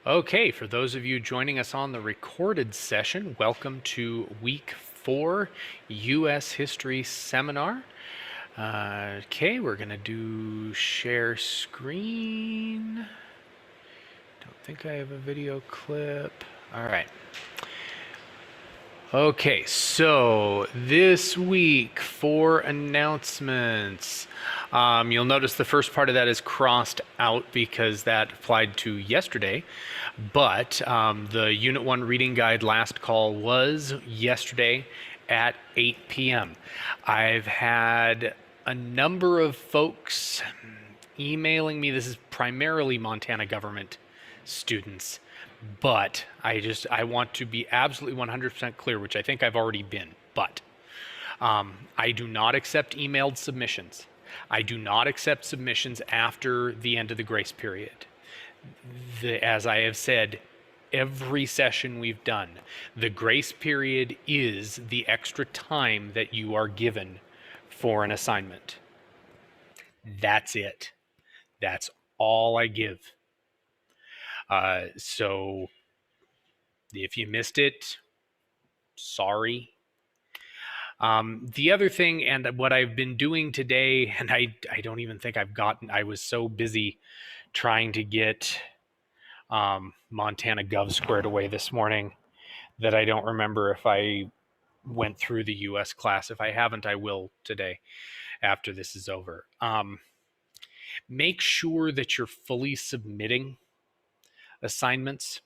Okay, for those of you joining us on the recorded session, welcome to week 4 US History Seminar. Okay, we're going to do share screen. Don't think I have a video clip. All right. Okay, so this week for announcements. You'll notice the first part of that is crossed out because that applied to yesterday. But the Unit 1 reading guide last call was yesterday at 8 p.m. I've had a number of folks emailing me. This is primarily Montana government students, but I want to be absolutely 100% clear, which I think I've already been. But I do not accept emailed submissions. I do not accept submissions after the end of the grace period. As I have said, every session we've done, the grace period is the extra time that you are given for an assignment. That's it. That's all I give. So if you missed it, sorry. The other thing, and what I've been doing today, and I don't even think I was so busy trying to get Montana Gov squared away this morning that I don't remember if I went through the US class. If I haven't, I will today after this is over. Make sure that you're fully submitting assignments.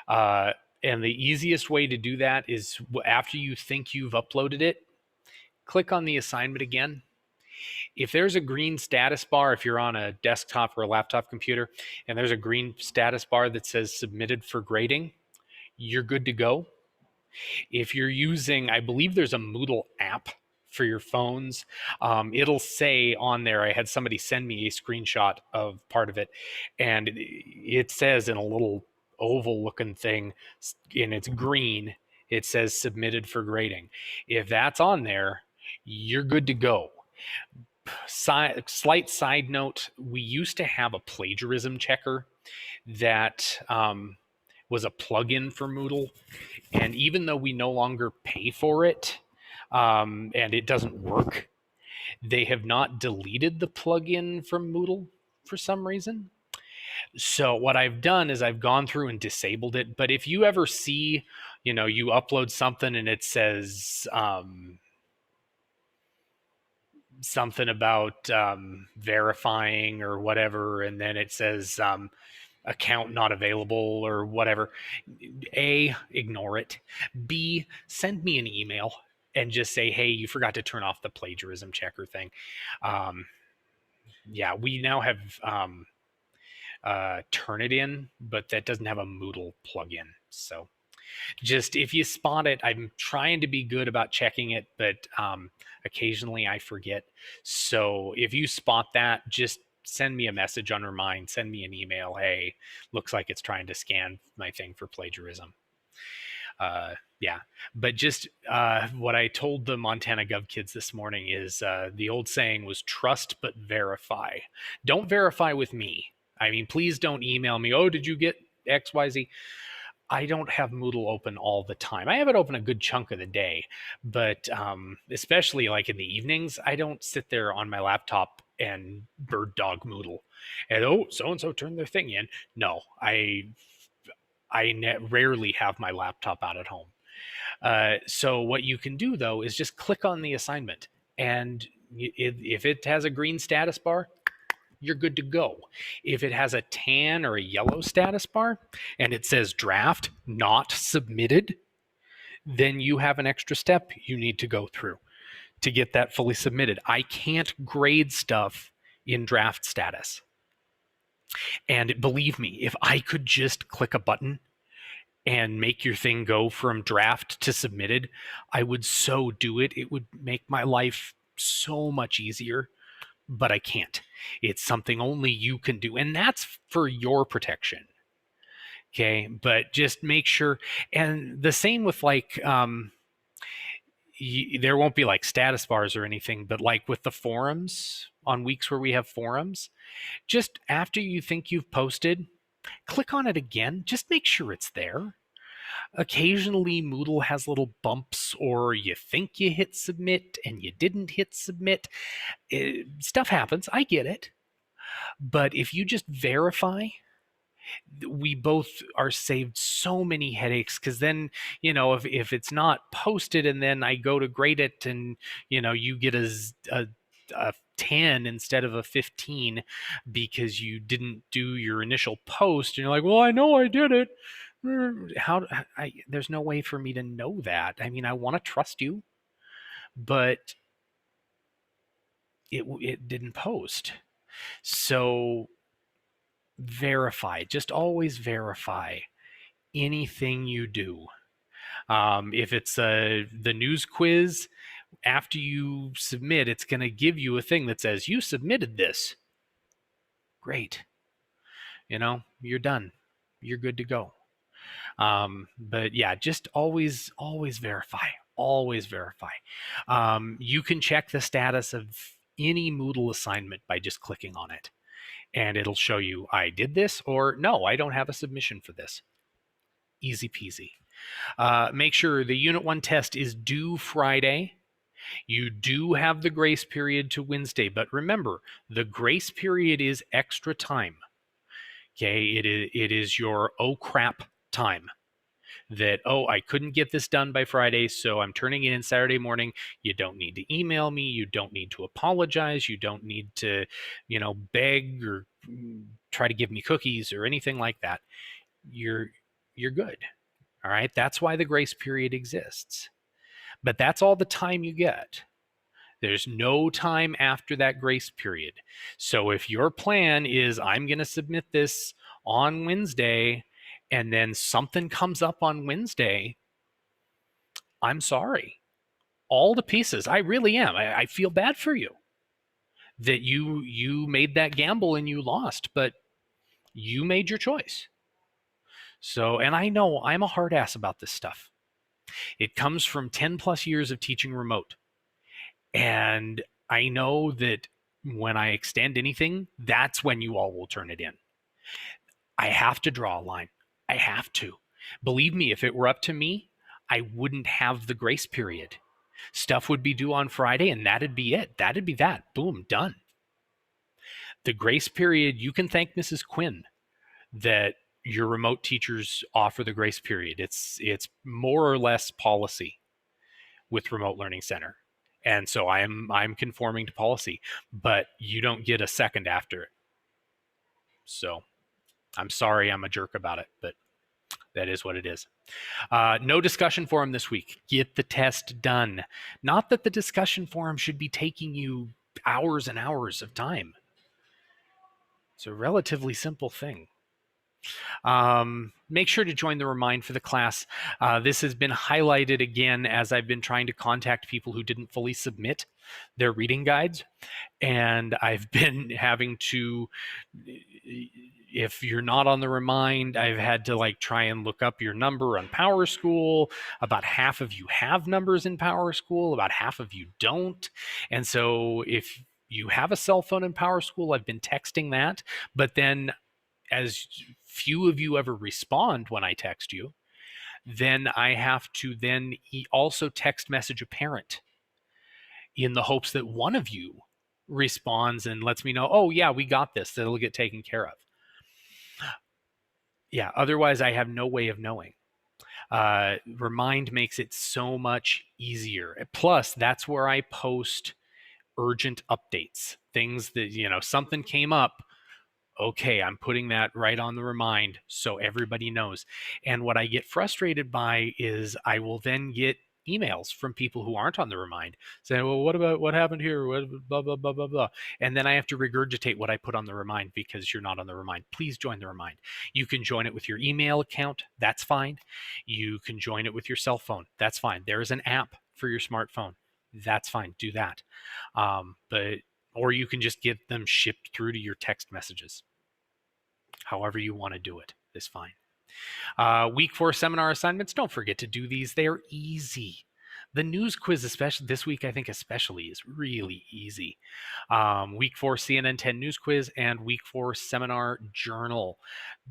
And the easiest way to do that is after you think you've uploaded it, click on the assignment again. If there's a green status bar, if you're on a desktop or a laptop computer, and there's a green status bar that says submitted for grading, you're good to go. If you're using, I believe there's a Moodle app for your phones, it'll say on there, I had somebody send me a screenshot of part of it, and it says in a little oval looking thing, and it's green, it says submitted for grading. If that's on there, you're good to go. Slight side note, we used to have a plagiarism checker that was a plugin for Moodle, and even though we no longer pay for it, and it doesn't work, they have not deleted the plugin from Moodle for some reason. So what I've done is I've gone through and disabled it. But if you ever see, you upload something and it says something about verifying or whatever, and then it says account not available or whatever, A, ignore it. B, send me an email and just say, hey, you forgot to turn off the plagiarism checker thing. Yeah, we now have Turnitin, but that doesn't have a Moodle plugin. So just if you spot it, I'm trying to be good about checking it, but occasionally I forget. So if you spot that, just send me a message on Remind, send me an email. Hey, looks like it's trying to scan my thing for plagiarism. Yeah, but just what I told the Montana Gov kids this morning is the old saying was trust but verify. Don't verify with me. I mean, please don't email me, oh, did you get XYZ? I don't have Moodle open all the time. I have it open a good chunk of the day, but especially like in the evenings, I don't sit there on my laptop and bird dog Moodle. And oh, so and so turned their thing in. No, I rarely have my laptop out at home. So what you can do though is just click on the assignment, and if it has a green status bar, you're good to go. If it has a tan or a yellow status bar and it says draft not submitted, then you have an extra step you need to go through to get that fully submitted. I can't grade stuff in draft status. And believe me, if I could just click a button and make your thing go from draft to submitted, I would so do it. It would make my life so much easier, but I can't. It's something only you can do, and that's for your protection. Okay, but just make sure. And the same with like, there won't be like status bars or anything, but like with the forums on weeks where we have forums, just after you think you've posted, Click on it again. Just make sure it's there. Occasionally, Moodle has little bumps, or you think you hit submit and you didn't hit submit. Stuff happens. I get it. But if you just verify, we both are saved so many headaches, because then, if it's not posted and then I go to grade it and, you get a 10 instead of a 15 because you didn't do your initial post, and you're like, well, I know I did it. There's no way for me to know that. I mean, I want to trust you, but it didn't post. So verify. Just always verify anything you do. If it's the news quiz, after you submit, it's going to give you a thing that says you submitted this. Great. You're done. You're good to go. But yeah, just always verify. Always verify. You can check the status of any Moodle assignment by just clicking on it, and it'll show you I did this, or no, I don't have a submission for this. Easy peasy. Make sure the Unit 1 test is due Friday. You do have the grace period to Wednesday, but remember, the grace period is extra time. Okay, it is your oh crap time. That, I couldn't get this done by Friday, so I'm turning it in Saturday morning. You don't need to email me. You don't need to apologize. You don't need to, beg or try to give me cookies or anything like that. You're good. All right. That's why the grace period exists. But that's all the time you get. There's no time after that grace period. So if your plan is I'm going to submit this on Wednesday, and then something comes up on Wednesday, I'm sorry. All the pieces. I really am. I feel bad for you that you made that gamble and you lost, but you made your choice. So, and I know I'm a hard ass about this stuff. It comes from 10 plus years of teaching remote. And I know that when I extend anything, that's when you all will turn it in. I have to draw a line. I have to. Believe me, if it were up to me, I wouldn't have the grace period. Stuff would be due on Friday, and that'd be it. That'd be that. Boom, done. The grace period, you can thank Mrs. Quinn that your remote teachers offer the grace period. It's more or less policy with Remote Learning Center. And so I'm conforming to policy, but you don't get a second after it. So I'm sorry I'm a jerk about it, but that is what it is. No discussion forum this week. Get the test done. Not that the discussion forum should be taking you hours and hours of time. It's a relatively simple thing. Make sure to join the Remind for the class. This has been highlighted again as I've been trying to contact people who didn't fully submit their reading guides. And I've been having to, if you're not on the Remind, I've had to try and look up your number on PowerSchool. About half of you have numbers in PowerSchool, about half of you don't. And so if you have a cell phone in PowerSchool, I've been texting that, but then as few of you ever respond when I text you, then I have to then also text message a parent in the hopes that one of you responds and lets me know, oh yeah, we got this, that'll get taken care of. Yeah, otherwise I have no way of knowing. Remind makes it so much easier. Plus, that's where I post urgent updates, things that, something came up. Okay, I'm putting that right on the Remind so everybody knows. And what I get frustrated by is I will then get emails from people who aren't on the Remind saying, well, what happened here? Blah, blah, blah, blah, blah. And then I have to regurgitate what I put on the Remind because you're not on the Remind. Please join the Remind. You can join it with your email account. That's fine. You can join it with your cell phone. That's fine. There is an app for your smartphone. That's fine. Do that. Or you can just get them shipped through to your text messages. However you want to do it is fine. Week 4 seminar assignments, don't forget to do these. They're easy. The news quiz, especially this week, I think especially is really easy. Week 4 CNN 10 news quiz and week 4 seminar journal.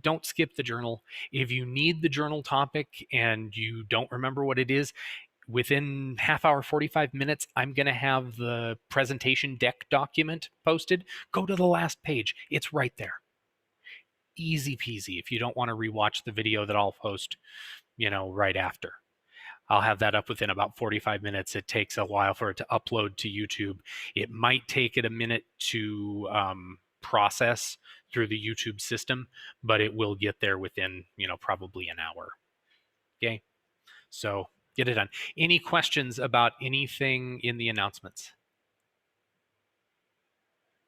Don't skip the journal. If you need the journal topic and you don't remember what it is, within half hour, 45 minutes, I'm going to have the presentation deck document posted. Go to the last page. It's right there. Easy peasy if you don't want to rewatch the video that I'll post, right after. I'll have that up within about 45 minutes. It takes a while for it to upload to YouTube. It might take it a minute to process through the YouTube system, but it will get there within, probably an hour. Okay, so get it done. Any questions about anything in the announcements?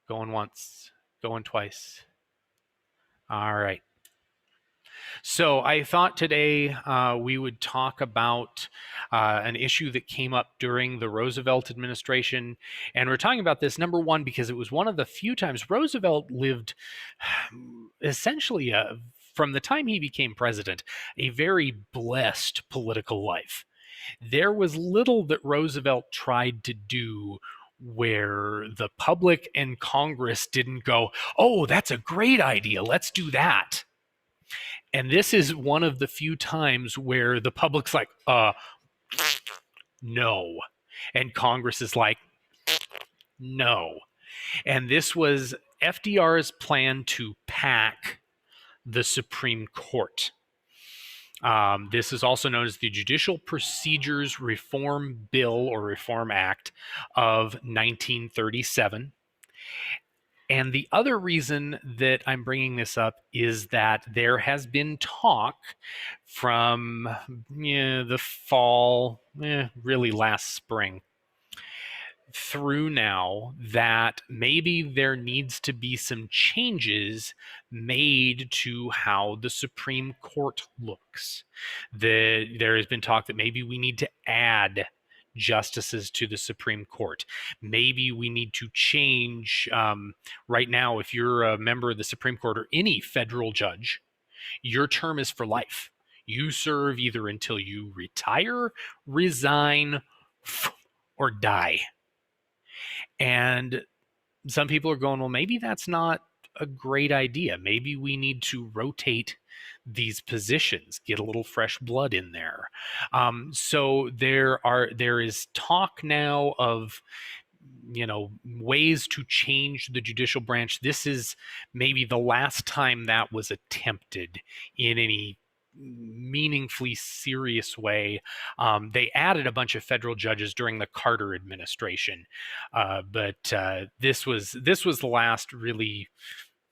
Going once, going twice. All right. So I thought today we would talk about an issue that came up during the Roosevelt administration. And we're talking about this, number one, because it was one of the few times Roosevelt lived essentially, from the time he became president, a very blessed political life. There was little that Roosevelt tried to do where the public and Congress didn't go, oh, that's a great idea, let's do that. And this is one of the few times where the public's like, no. And Congress is like, no. And this was FDR's plan to pack the Supreme Court. This is also known as the Judicial Procedures Reform Bill or Reform Act of 1937. And the other reason that I'm bringing this up is that there has been talk from the fall, really last spring, through now that maybe there needs to be some changes made to how the Supreme Court looks. There has been talk that maybe we need to add justices to the Supreme Court. Maybe we need to change. Right now, if you're a member of the Supreme Court or any federal judge, your term is for life. You serve either until you retire, resign, or die. And some people are going, well, maybe that's not a great idea. Maybe we need to rotate these positions, get a little fresh blood in there. So there is talk now of ways to change the judicial branch. This is maybe the last time that was attempted in any meaningfully serious way. They added a bunch of federal judges during the Carter administration, but this was the last really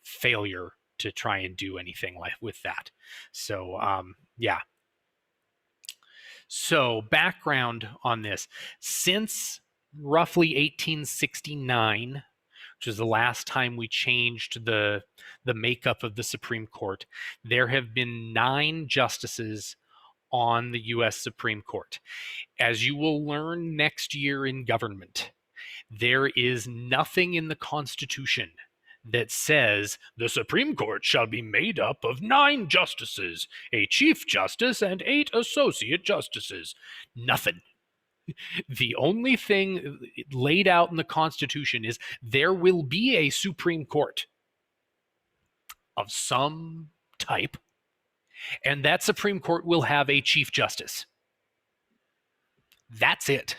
failure to try and do anything like with that. So yeah. So background on this: since roughly 1869, which was the last time we changed the makeup of the Supreme Court, there have been 9 justices on the U.S. Supreme Court. As you will learn next year in government, there is nothing in the Constitution that says the Supreme Court shall be made up of 9 justices, a Chief Justice and 8 Associate Justices. Nothing. The only thing laid out in the Constitution is there will be a Supreme Court of some type, and that Supreme Court will have a Chief Justice. That's it.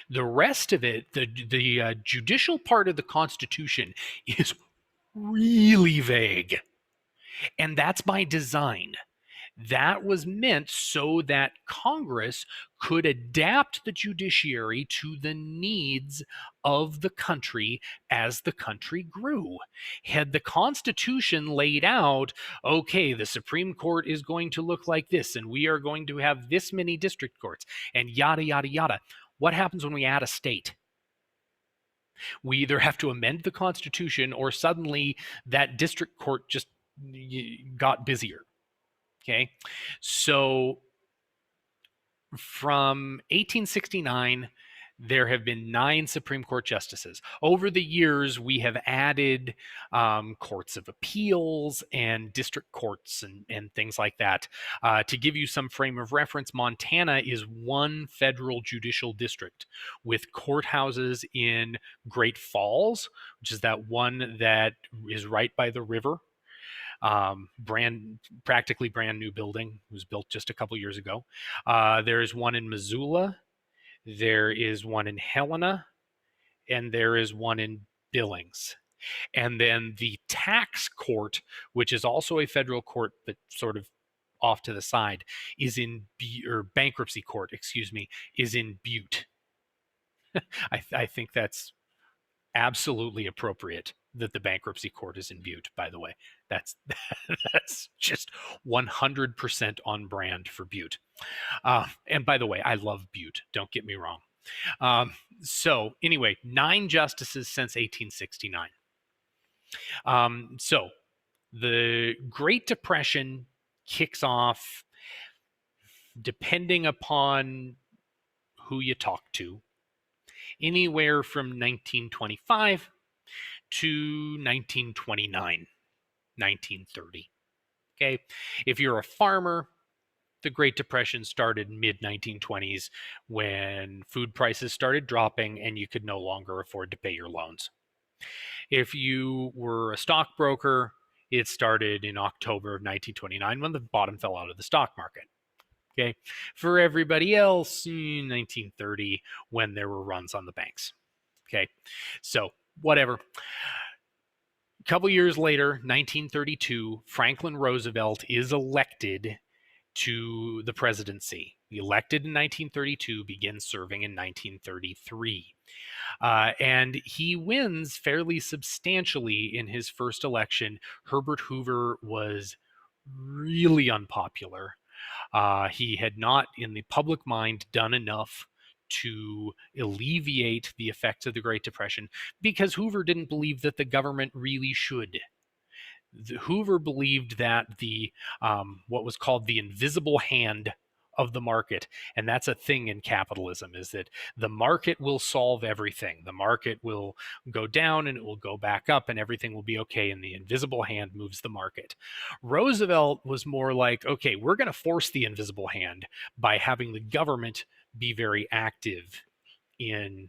The rest of it, the judicial part of the Constitution, is really vague. And that's by design. That was meant so that Congress could adapt the judiciary to the needs of the country as the country grew. Had the Constitution laid out, okay, the Supreme Court is going to look like this, and we are going to have this many district courts, and yada, yada, yada. What happens when we add a state? We either have to amend the Constitution or suddenly that district court just got busier. Okay, so from 1869, There have been 9 Supreme Court justices. Over the years, we have added courts of appeals and district courts and things like that. To give you some frame of reference, Montana is one federal judicial district with courthouses in Great Falls, which is that one that is right by the river. Practically brand new building. It was built just a couple years ago. There's one in Missoula. There is one in Helena, and there is one in Billings. And then the tax court, which is also a federal court, but sort of off to the side, is in or bankruptcy court, excuse me, is in Butte. I think that's absolutely appropriate that the bankruptcy court is in Butte, by the way. That's that's just 100% on brand for Butte. And by the way, I love Butte. Don't get me wrong. So anyway, 9 justices since 1869. So the Great Depression kicks off, depending upon who you talk to, anywhere from 1925 to 1929, 1930. Okay, if you're a farmer, the Great Depression started mid-1920s when food prices started dropping and you could no longer afford to pay your loans. If you were a stockbroker, it started in October of 1929 when the bottom fell out of the stock market. Okay, for everybody else, 1930 when there were runs on the banks. Okay, so whatever. A couple years later, 1932, Franklin Roosevelt is elected to the presidency. Elected in 1932, begins serving in 1933. And he wins fairly substantially in his first election. Herbert Hoover was really unpopular. He had not, in the public mind, done enough to alleviate the effects of the Great Depression because Hoover didn't believe that the government really should. Hoover believed that the what was called the invisible hand of the market, and that's a thing in capitalism, is that the market will solve everything. The market will go down and it will go back up and everything will be okay, and the invisible hand moves the market. Roosevelt was more like, okay, we're going to force the invisible hand by having the government be very active in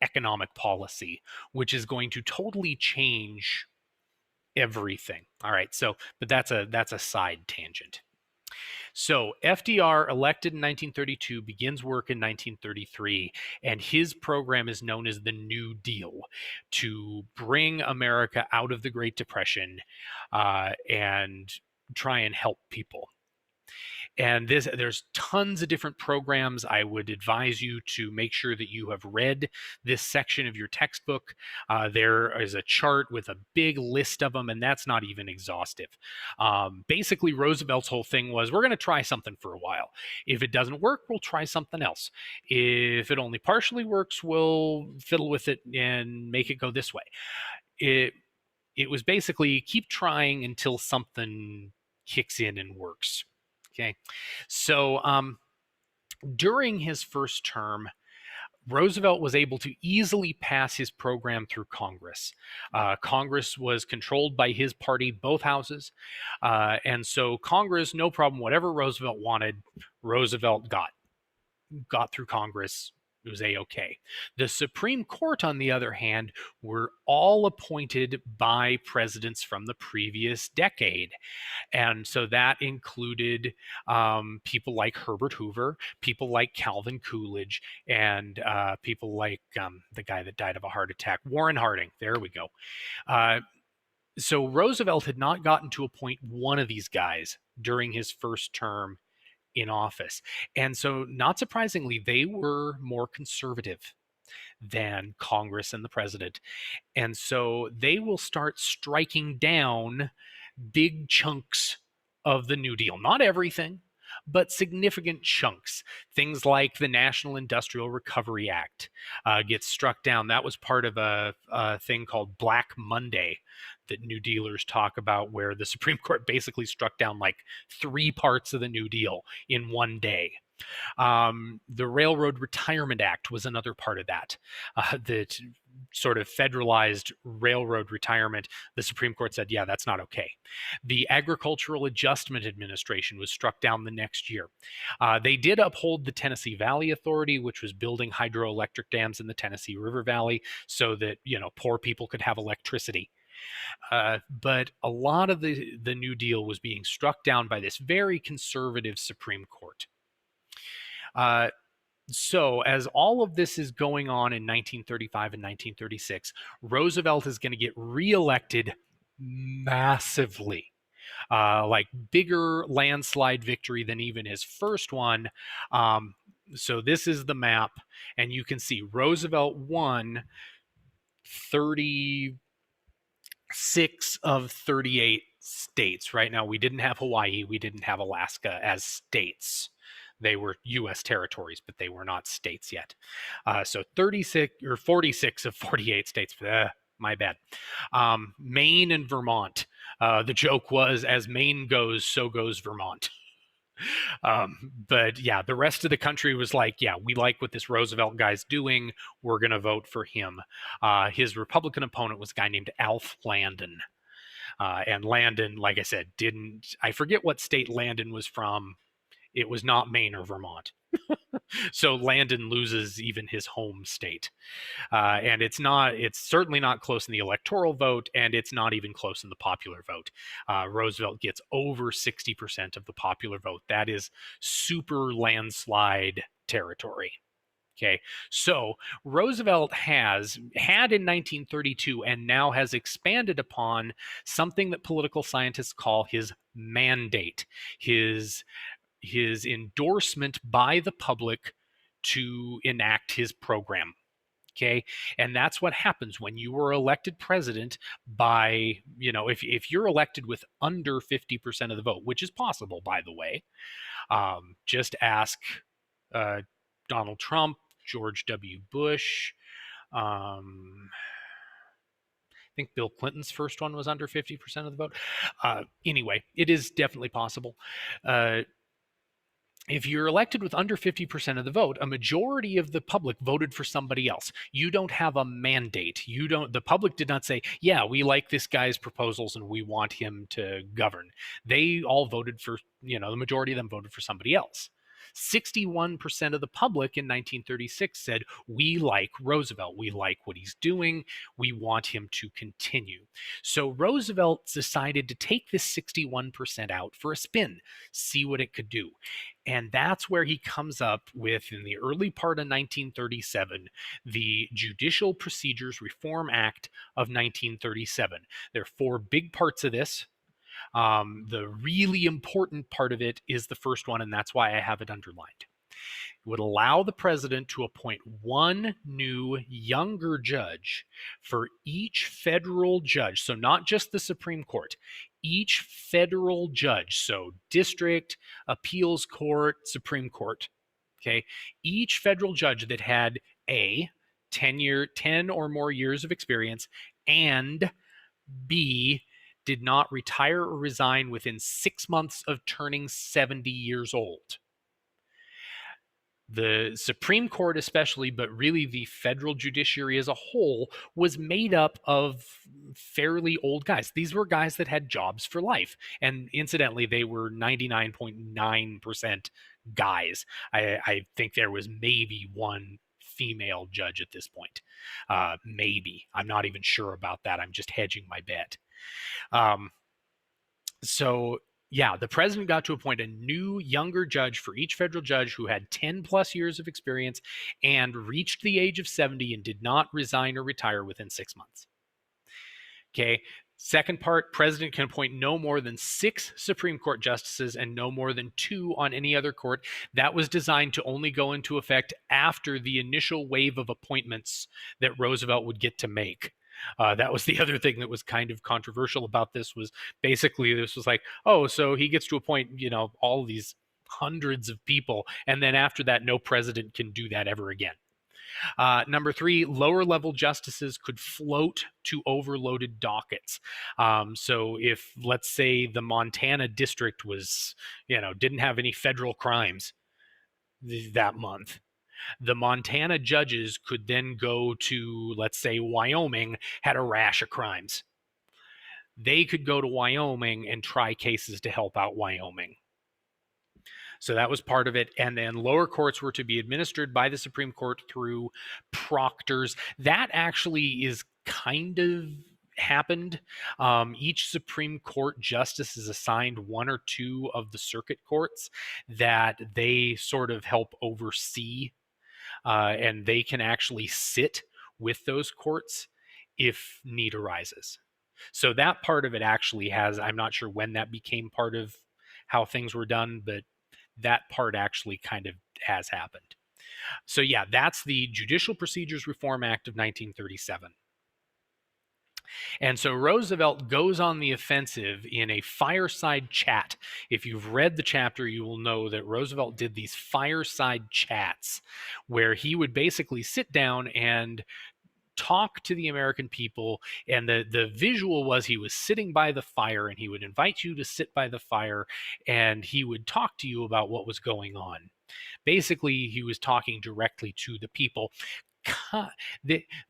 economic policy, which is going to totally change everything. All right, so but that's a side tangent. So FDR, elected in 1932, begins work in 1933, and his program is known as the New Deal, to bring America out of the Great Depression and try and help people. And there's tons of different programs. I would advise you to make sure that you have read this section of your textbook. There is a chart with a big list of them, and that's not even exhaustive. Basically, Roosevelt's whole thing was, we're going to try something for a while. If it doesn't work, we'll try something else. If it only partially works, we'll fiddle with it and make it go this way. It was basically keep trying until something kicks in and works. Okay, so during his first term, Roosevelt was able to easily pass his program through Congress. Congress was controlled by his party, both houses, and so Congress, no problem, whatever Roosevelt wanted, Roosevelt got through Congress. It was A-okay. The Supreme Court, on the other hand, were all appointed by presidents from the previous decade. And so that included people like Herbert Hoover, people like Calvin Coolidge, and people like the guy that died of a heart attack, Warren Harding. There we go. So Roosevelt had not gotten to appoint one of these guys during his first term in office. And so, not surprisingly, they were more conservative than Congress and the president. And so they will start striking down big chunks of the New Deal. Not everything, but significant chunks. Things like the National Industrial Recovery Act gets struck down. That was part of a thing called Black Monday that New Dealers talk about, where the Supreme Court basically struck down like 3 parts of the New Deal in one day. The Railroad Retirement Act was another part of that, that sort of federalized railroad retirement. The Supreme Court said, yeah, that's not okay. The Agricultural Adjustment Administration was struck down the next year. They did uphold the Tennessee Valley Authority, which was building hydroelectric dams in the Tennessee River Valley so that, poor people could have electricity. But a lot of the New Deal was being struck down by this very conservative Supreme Court. So, as all of this is going on in 1935 and 1936, Roosevelt is going to get reelected massively. Like bigger landslide victory than even his first one. So this is the map, and you can see Roosevelt won 36 of 38 states. Right now, we didn't have Hawaii, we didn't have Alaska as states. They were U.S. territories, but they were not states yet. So 36 or 46 of 48 states. My bad. Maine and Vermont. The joke was, as Maine goes, so goes Vermont. But yeah, the rest of the country was like, yeah, we like what this Roosevelt guy's doing. We're going to vote for him. His Republican opponent was a guy named Alf Landon. And Landon, like I said, I forget what state Landon was from. It was not Maine or Vermont. So Landon loses even his home state. And it's certainly not close in the electoral vote, and it's not even close in the popular vote. Roosevelt gets over 60% of the popular vote. That is super landslide territory. Okay, so Roosevelt had in 1932 and now has expanded upon something that political scientists call his mandate, his endorsement by the public to enact his program. Okay. And that's what happens when you were elected president by, if you're elected with under 50% of the vote, which is possible, by the way. Just ask Donald Trump, George W. Bush. I think Bill Clinton's first one was under 50% of the vote. Anyway, it is definitely possible. If you're elected with under 50% of the vote, a majority of the public voted for somebody else. You don't have a mandate. The public did not say, yeah, we like this guy's proposals and we want him to govern. They all voted for, the majority of them voted for somebody else. 61% of the public in 1936 said, we like Roosevelt. We like what he's doing. We want him to continue. So Roosevelt decided to take this 61% out for a spin, see what it could do. And that's where he comes up with, in the early part of 1937, the Judicial Procedures Reform Act of 1937. There are four big parts of this. The really important part of it is the first one, and that's why I have it underlined. It would allow the president to appoint one new younger judge for each federal judge. So not just the Supreme Court, each federal judge. So district, appeals court, Supreme Court. Okay. Each federal judge that had 10 or more years of experience, and B, did not retire or resign within 6 months of turning 70 years old. The Supreme Court especially, but really the federal judiciary as a whole, was made up of fairly old guys. These were guys that had jobs for life. And incidentally, they were 99.9% guys. I think there was maybe one female judge at this point. Maybe. I'm not even sure about that. I'm just hedging my bet. So yeah, the president got to appoint a new younger judge for each federal judge who had 10 plus years of experience and reached the age of 70 and did not resign or retire within 6 months. Okay. Second part, president can appoint no more than 6 Supreme Court justices and no more than 2 on any other court. That was designed to only go into effect after the initial wave of appointments that Roosevelt would get to make. That was the other thing that was kind of controversial about this, was basically this was like, oh, so he gets to appoint, all these hundreds of people, and then after that, no president can do that ever again. Number 3, lower level justices could float to overloaded dockets. So if, let's say, the Montana district was, didn't have any federal crimes, that month. The Montana judges could then go to, let's say, Wyoming, had a rash of crimes. They could go to Wyoming and try cases to help out Wyoming. So that was part of it. And then lower courts were to be administered by the Supreme Court through proctors. That actually is kind of happened. Each Supreme Court justice is assigned one or two of the circuit courts that they sort of help oversee, and they can actually sit with those courts if need arises. So that part of it actually has, I'm not sure when that became part of how things were done, but that part actually kind of has happened. So yeah, that's the Judicial Procedures Reform Act of 1937. And so Roosevelt goes on the offensive in a fireside chat. If you've read the chapter, you will know that Roosevelt did these fireside chats where he would basically sit down and talk to the American people. And the visual was he was sitting by the fire, and he would invite you to sit by the fire, and he would talk to you about what was going on. Basically, he was talking directly to the people.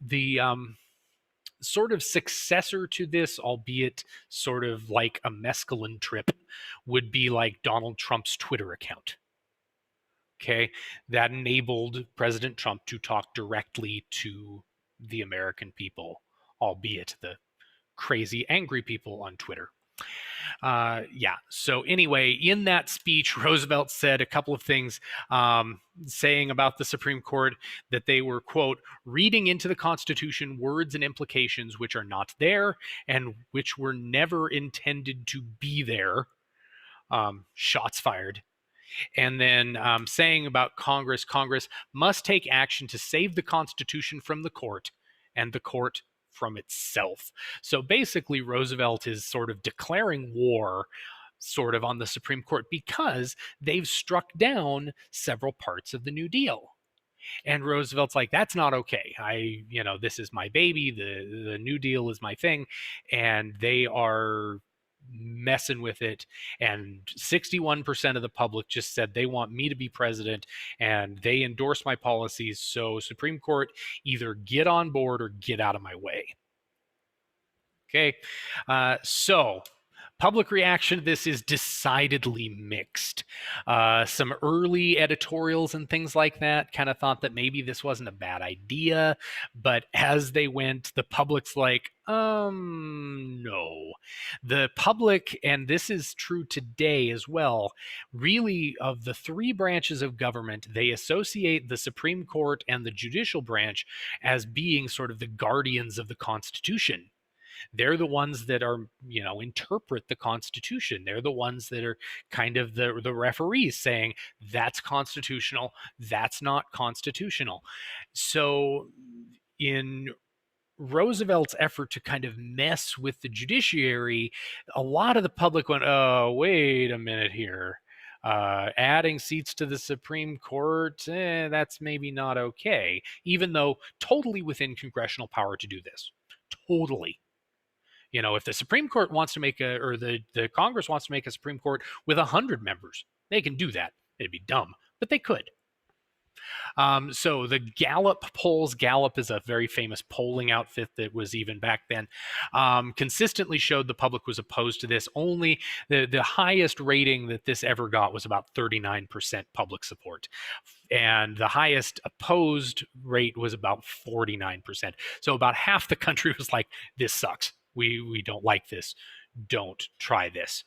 The sort of successor to this, albeit sort of like a mescaline trip, would be like Donald Trump's Twitter account. Okay, that enabled President Trump to talk directly to the American people, albeit the crazy, angry people on Twitter. Yeah. So anyway, in that speech, Roosevelt said a couple of things, saying about the Supreme Court that they were, quote, reading into the Constitution words and implications which are not there and which were never intended to be there. Shots fired. And then saying about Congress must take action to save the Constitution from the court and the court from itself. So basically, Roosevelt is sort of declaring war sort of on the Supreme Court because they've struck down several parts of the New Deal. And Roosevelt's like, that's not okay. This is my baby. The New Deal is my thing. And they are messing with it. And 61% of the public just said they want me to be president and they endorse my policies. So Supreme Court, either get on board or get out of my way. Okay. So public reaction to this is decidedly mixed. Some early editorials and things like that kind of thought that maybe this wasn't a bad idea, but as they went, the public's like, no. The public, and this is true today as well, really, of the three branches of government, they associate the Supreme Court and the judicial branch as being sort of the guardians of the Constitution. They're the ones that are, interpret the Constitution. They're the ones that are kind of the referees saying that's constitutional, that's not constitutional. So in Roosevelt's effort to kind of mess with the judiciary, a lot of the public went, oh, wait a minute here. Adding seats to the Supreme Court, that's maybe not okay, even though totally within congressional power to do this. Totally. If the Supreme Court wants to make or the Congress wants to make a Supreme Court with 100 members, they can do that. It'd be dumb, but they could. So the Gallup polls, Gallup is a very famous polling outfit that was even back then, consistently showed the public was opposed to this. Only the highest rating that this ever got was about 39% public support. And the highest opposed rate was about 49%. So about half the country was like, this sucks. We don't like this. Don't try this.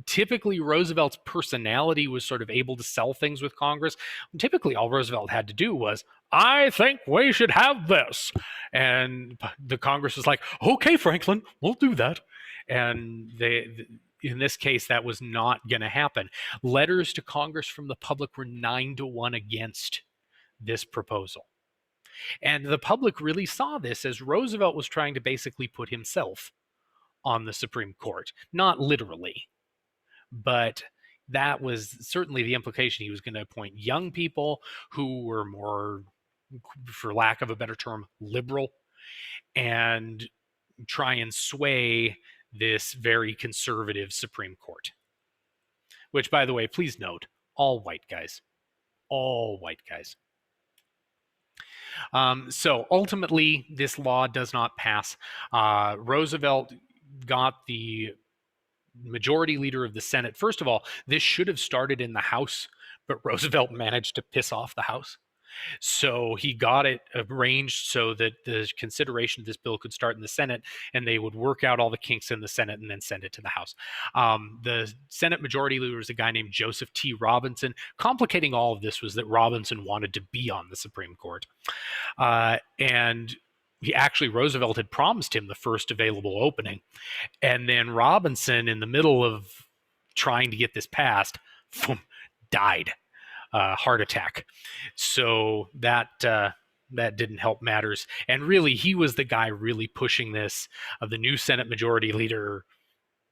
Typically, Roosevelt's personality was sort of able to sell things with Congress. Typically, all Roosevelt had to do was, I think we should have this. And the Congress was like, okay, Franklin, we'll do that. And in this case, that was not going to happen. Letters to Congress from the public were 9-1 against this proposal. And the public really saw this as Roosevelt was trying to basically put himself on the Supreme Court. Not literally, but that was certainly the implication. He was going to appoint young people who were more, for lack of a better term, liberal, and try and sway this very conservative Supreme Court. Which, by the way, please note, all white guys. All white guys. So ultimately, this law does not pass. Roosevelt got the majority leader of the Senate. First of all, this should have started in the House, but Roosevelt managed to piss off the House. So he got it arranged so that the consideration of this bill could start in the Senate, and they would work out all the kinks in the Senate and then send it to the House. The Senate Majority Leader was a guy named Joseph T. Robinson. Complicating all of this was that Robinson wanted to be on the Supreme Court. And Roosevelt had promised him the first available opening. And then Robinson, in the middle of trying to get this passed, died. Heart attack. So that didn't help matters. And really, he was the guy really pushing this. The new Senate Majority Leader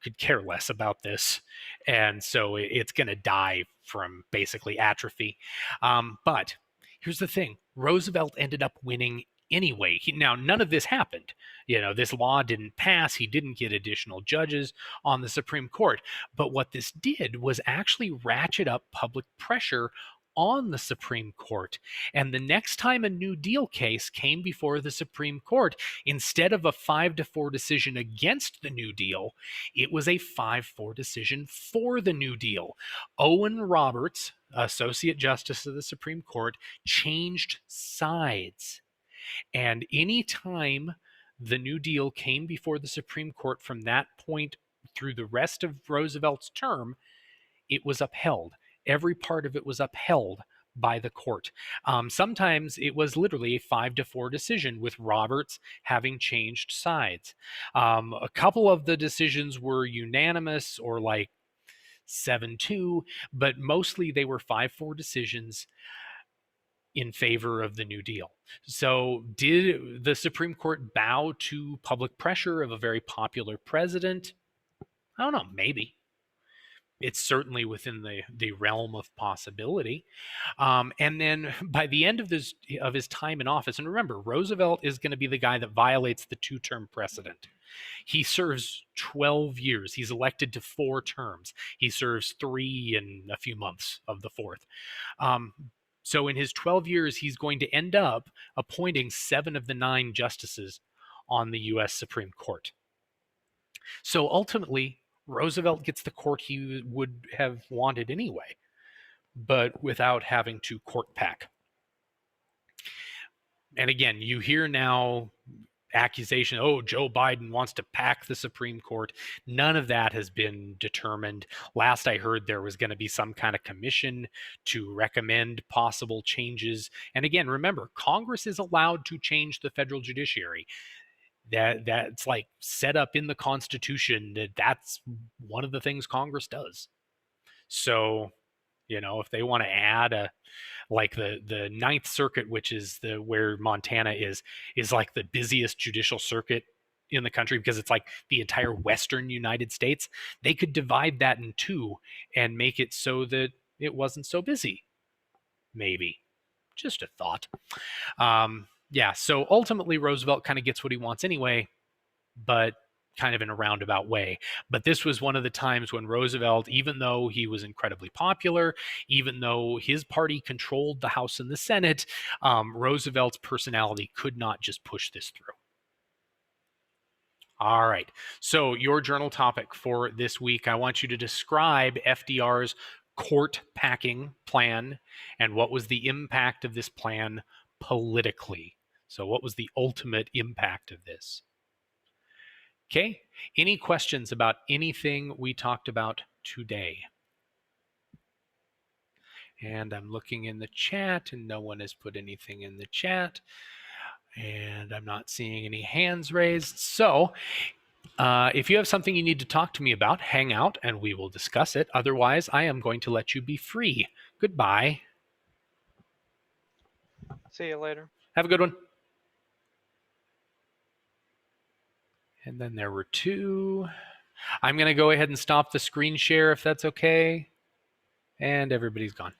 could care less about this, and so it's going to die from basically atrophy. But here's the thing: Roosevelt ended up winning anyway. Now, none of this happened. This law didn't pass. He didn't get additional judges on the Supreme Court. But what this did was actually ratchet up public pressure on the Supreme Court. And the next time a New Deal case came before the Supreme Court, instead of a 5-4 decision against the New Deal, it was a 5-4 decision for the New Deal. Owen Roberts, Associate Justice of the Supreme Court, changed sides. And any time the New Deal came before the Supreme Court from that point through the rest of Roosevelt's term, it was upheld. Every part of it was upheld by the court. Sometimes it was literally a 5-4 decision with Roberts having changed sides. A couple of the decisions were unanimous or like 7-2, but mostly they were 5-4 decisions in favor of the New Deal. So did the Supreme Court bow to public pressure of a very popular president? I don't know, maybe. It's certainly within the realm of possibility. And then by the end of his time in office, and remember, Roosevelt is going to be the guy that violates the 2-term precedent. He serves 12 years. He's elected to 4 terms. He serves 3 in a few months of the 4th. So in his 12 years, he's going to end up appointing 7 of the 9 justices on the U.S. Supreme Court. So ultimately, Roosevelt gets the court he would have wanted anyway, but without having to court pack. And again, you hear now accusation, Joe Biden wants to pack the Supreme Court. None of that has been determined. Last I heard, there was going to be some kind of commission to recommend possible changes. And again, remember, Congress is allowed to change the federal judiciary. That's like set up in the Constitution. That's one of the things Congress does. So, if they want to add like the Ninth Circuit, which is where Montana is like the busiest judicial circuit in the country because it's like the entire Western United States, they could divide that in 2 and make it so that it wasn't so busy. Maybe. Just a thought. Yeah, so ultimately Roosevelt kind of gets what he wants anyway, but kind of in a roundabout way. But this was one of the times when Roosevelt, even though he was incredibly popular, even though his party controlled the House and the Senate, Roosevelt's personality could not just push this through. All right, so your journal topic for this week, I want you to describe FDR's court packing plan and what was the impact of this plan politically. So what was the ultimate impact of this? Okay, any questions about anything we talked about today? And I'm looking in the chat and no one has put anything in the chat. And I'm not seeing any hands raised. So if you have something you need to talk to me about, hang out and we will discuss it. Otherwise, I am going to let you be free. Goodbye. See you later. Have a good one. And then there were 2. I'm going to go ahead and stop the screen share if that's okay. And everybody's gone.